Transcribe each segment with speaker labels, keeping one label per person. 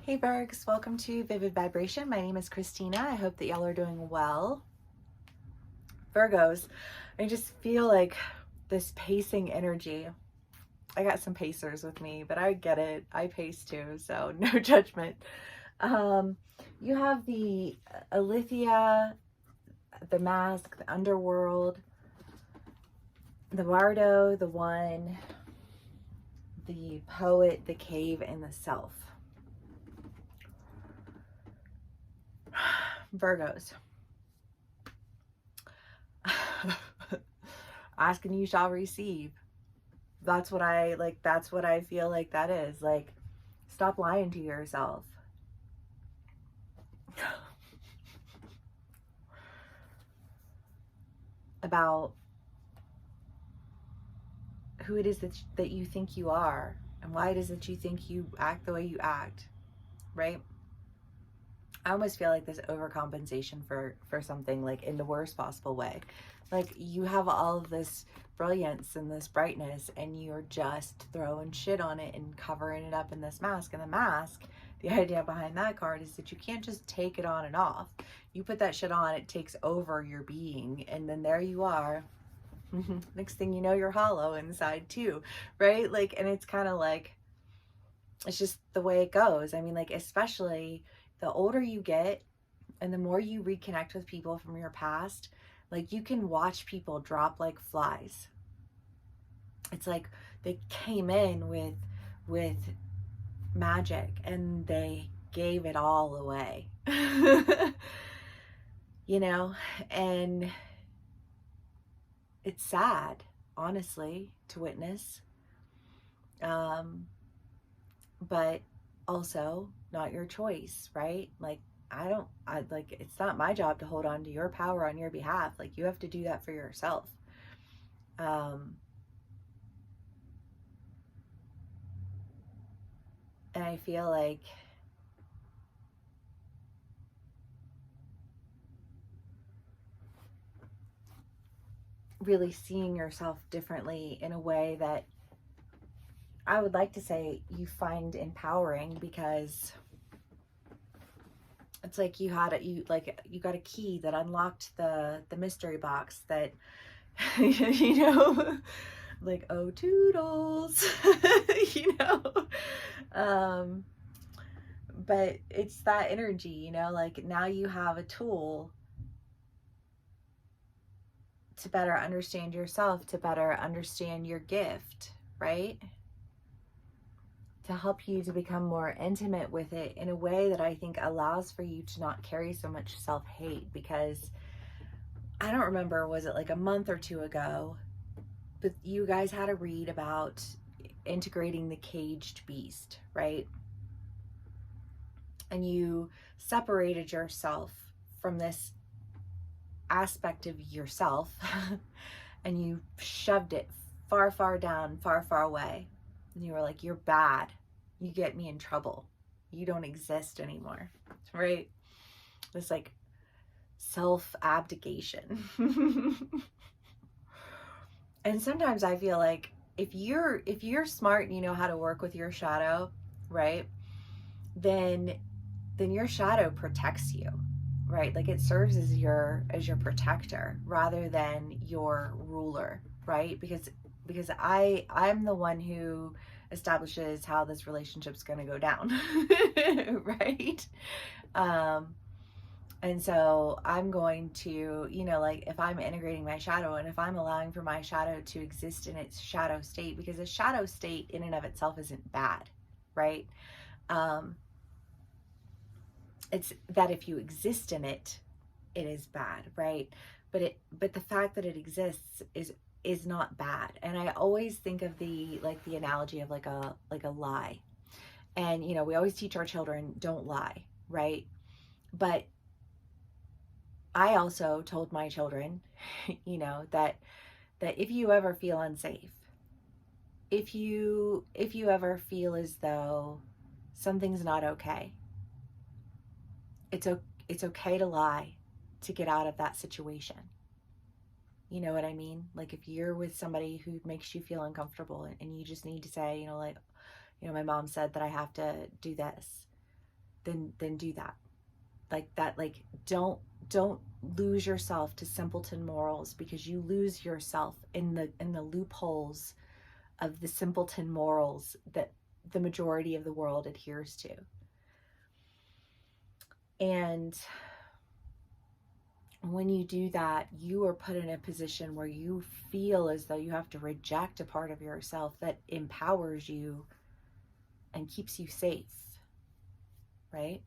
Speaker 1: Hey Virgs, welcome to Vivid Vibration. My name is Christina. I hope that y'all are doing well. Virgos, I just feel like this pacing energy. I got some pacers with me, but I get it. I pace too, so no judgment. You have the Alithia, the Mask, the Underworld, the Bardo, the One, the Poet, the Cave, and the Self. Virgos. Ask and you shall receive. That's what I like. That's what I feel like that is. Like, stop lying to yourself. About who it is that you think you are and why it is that you think you act the way you act, right? I almost feel like this overcompensation for something, like in the worst possible way. Like, you have all of this brilliance and this brightness and you're just throwing shit on it and covering it up in this mask. And the mask, the idea behind that card is that you can't just take it on and off. You put that shit on, it takes over your being, and then there you are. Next thing you know, you're hollow inside too, right? Like, and it's kind of like, it's just the way it goes. I mean, like, especially the older you get and the more you reconnect with people from your past, like, you can watch people drop like flies. It's like they came in with magic and they gave it all away. You know, and it's sad, honestly, to witness. But also not your choice, right? Like, it's not my job to hold on to your power on your behalf. Like, you have to do that for yourself. And I feel like really seeing yourself differently in a way that I would like to say you find empowering, because it's like you got a key that unlocked the mystery box that you know, like, oh toodles. You know, but it's that energy, you know, like, now you have a tool to better understand yourself, to better understand your gift, right? To help you to become more intimate with it in a way that I think allows for you to not carry so much self-hate. Because I don't remember, was it like a month or two ago, but you guys had a read about integrating the caged beast, right? And you separated yourself from this aspect of yourself and you shoved it far, far down, far, far away. And you were like, you're bad. You get me in trouble. You don't exist anymore, right? This like self-abdication. And sometimes I feel like if you're smart and you know how to work with your shadow, right? Then your shadow protects you, right? Like, it serves as your protector rather than your ruler, right? Because I'm the one who establishes how this relationship's going to go down. Right? And so I'm going to, you know, like, if I'm integrating my shadow and if I'm allowing for my shadow to exist in its shadow state, because a shadow state in and of itself isn't bad, right? It's that if you exist in it, it is bad, right? But the fact that it exists is not bad. And I always think of the analogy of like a lie. And, you know, we always teach our children, don't lie, right? But I also told my children, you know, that if you ever feel unsafe, if you ever feel as though something's not okay, it's okay to lie to get out of that situation. You know what I mean? Like, if you're with somebody who makes you feel uncomfortable and you just need to say, you know, like, you know, my mom said that I have to do this. then do that. Like that, like don't lose yourself to simpleton morals, because you lose yourself in the loopholes of the simpleton morals that the majority of the world adheres to. And when you do that, you are put in a position where you feel as though you have to reject a part of yourself that empowers you and keeps you safe, right?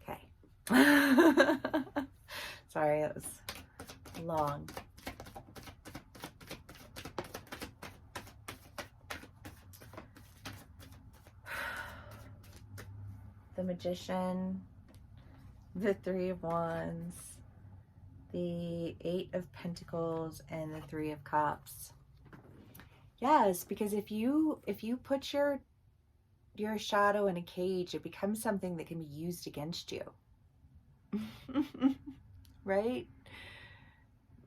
Speaker 1: Okay. Sorry, that was long. The Magician, the Three of Wands, the Eight of Pentacles, and the Three of Cups. Yes, because if you put your shadow in a cage, it becomes something that can be used against you. Right?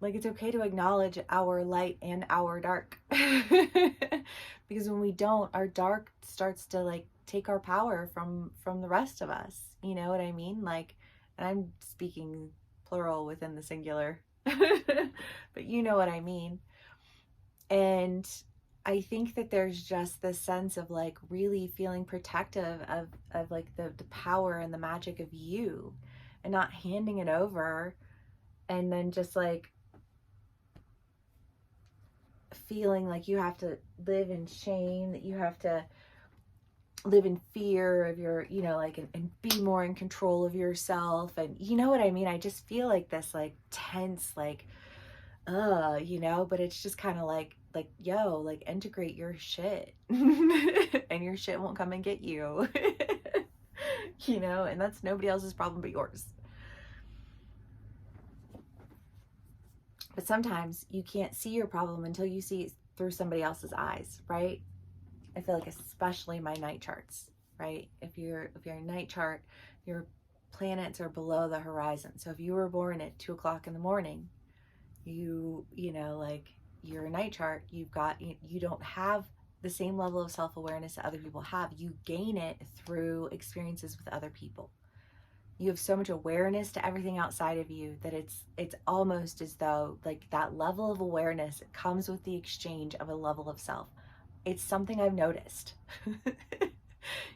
Speaker 1: Like, it's okay to acknowledge our light and our dark. Because when we don't, our dark starts to like take our power from the rest of us. You know what I mean? Like, and I'm speaking plural within the singular. But you know what I mean. And I think that there's just this sense of like really feeling protective of like the power and the magic of you, and not handing it over, and then just like feeling like you have to live in shame, that you have to live in fear of your, you know, like, and be more in control of yourself. And you know what I mean? I just feel like this like tense, like, you know, but it's just kind of like, yo, like, integrate your shit and your shit won't come and get you. You know, and that's nobody else's problem but yours. But sometimes you can't see your problem until you see it through somebody else's eyes, right? I feel like especially my night charts, right? If you're a night chart, your planets are below the horizon. So if you were born at 2 o'clock in the morning, you know, like, your night chart, you don't have the same level of self-awareness that other people have. You gain it through experiences with other people. You have so much awareness to everything outside of you that it's almost as though like that level of awareness comes with the exchange of a level of self. It's something I've noticed.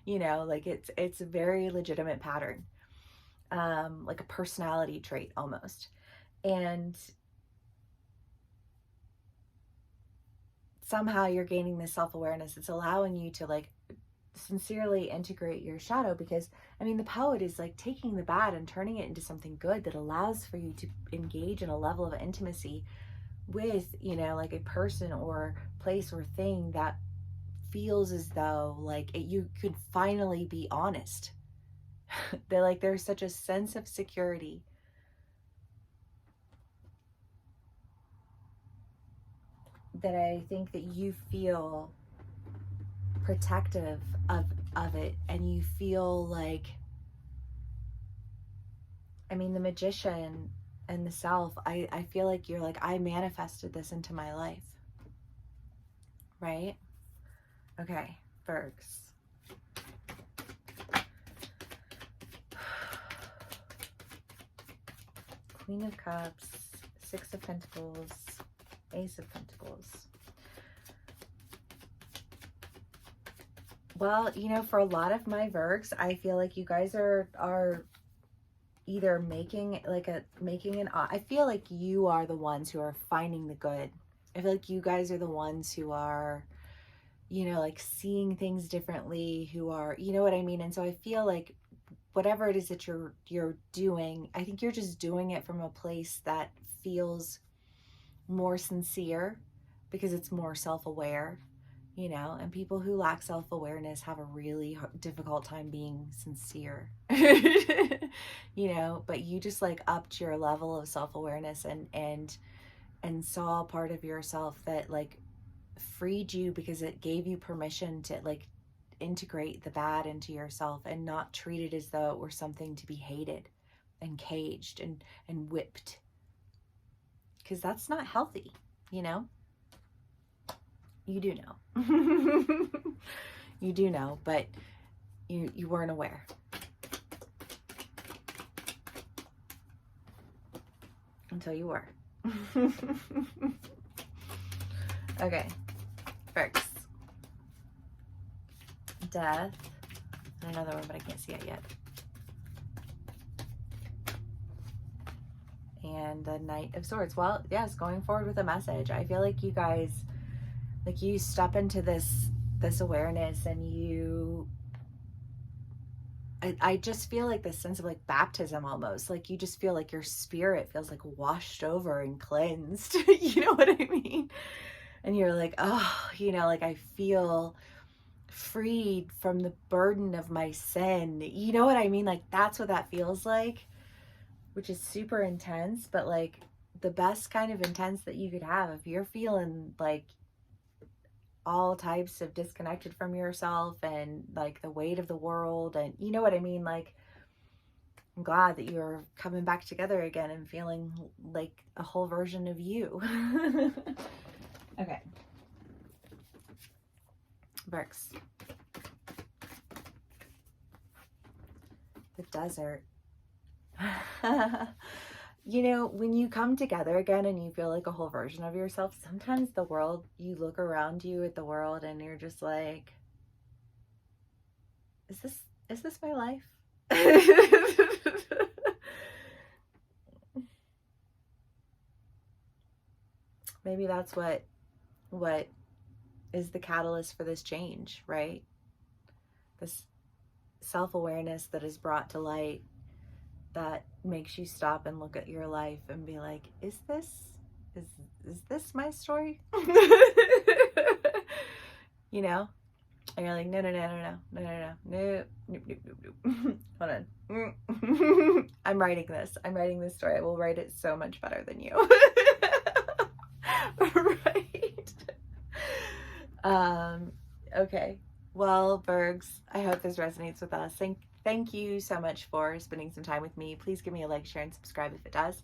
Speaker 1: You know, like it's a very legitimate pattern, like a personality trait almost. And somehow you're gaining this self-awareness. It's allowing you to like sincerely integrate your shadow, because I mean, the poet is like taking the bad and turning it into something good that allows for you to engage in a level of intimacy with, you know, like a person or place or thing that feels as though like you could finally be honest. They're like, there's such a sense of security that I think that you feel protective of it, and you feel like, I mean, the Magician and the Self, I feel like you're like, I manifested this into my life, right? Okay, Virgs. Queen of Cups, Six of Pentacles, Ace of Pentacles. Well, you know, for a lot of my Virgs, I feel like you guys are either making an, I feel like you are the ones who are finding the good. I feel like you guys are the ones who are, you know, like seeing things differently, who are, you know what I mean? And so I feel like whatever it is that you're doing, I think you're just doing it from a place that feels more sincere, because it's more self-aware, you know, and people who lack self-awareness have a really difficult time being sincere. You know, but you just like upped your level of self-awareness and saw a part of yourself that like freed you, because it gave you permission to like integrate the bad into yourself and not treat it as though it were something to be hated and caged and whipped, because that's not healthy, you know. You do know. You do know, but you weren't aware. Until you were. Okay, Virgo. Death. And another one, but I can't see it yet. And the Knight of Swords. Well, yes, going forward with a message. I feel like you guys, like you step into this awareness and you, I just feel like this sense of like baptism almost. Like you just feel like your spirit feels like washed over and cleansed. You know what I mean? And you're like, oh, you know, like I feel freed from the burden of my sin. You know what I mean? Like that's what that feels like, which is super intense, but like the best kind of intense that you could have. If you're feeling like all types of disconnected from yourself and like the weight of the world, and you know what I mean, like I'm glad that you're coming back together again and feeling like a whole version of you. Okay, Virgo. The desert. You know, when you come together again and you feel like a whole version of yourself, sometimes the world, you look around you at the world and you're just like, is this my life? Maybe that's what is the catalyst for this change, right? This self-awareness that is brought to light that makes you stop and look at your life and be like, is this my story? You know? And you're like, no. Hold on. I'm writing this story. I will write it so much better than you. Right? Okay. Well, Virgs, I hope this resonates with us. Thank you so much for spending some time with me. Please give me a like, share, and subscribe if it does.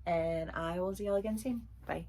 Speaker 1: And I will see y'all again soon. Bye.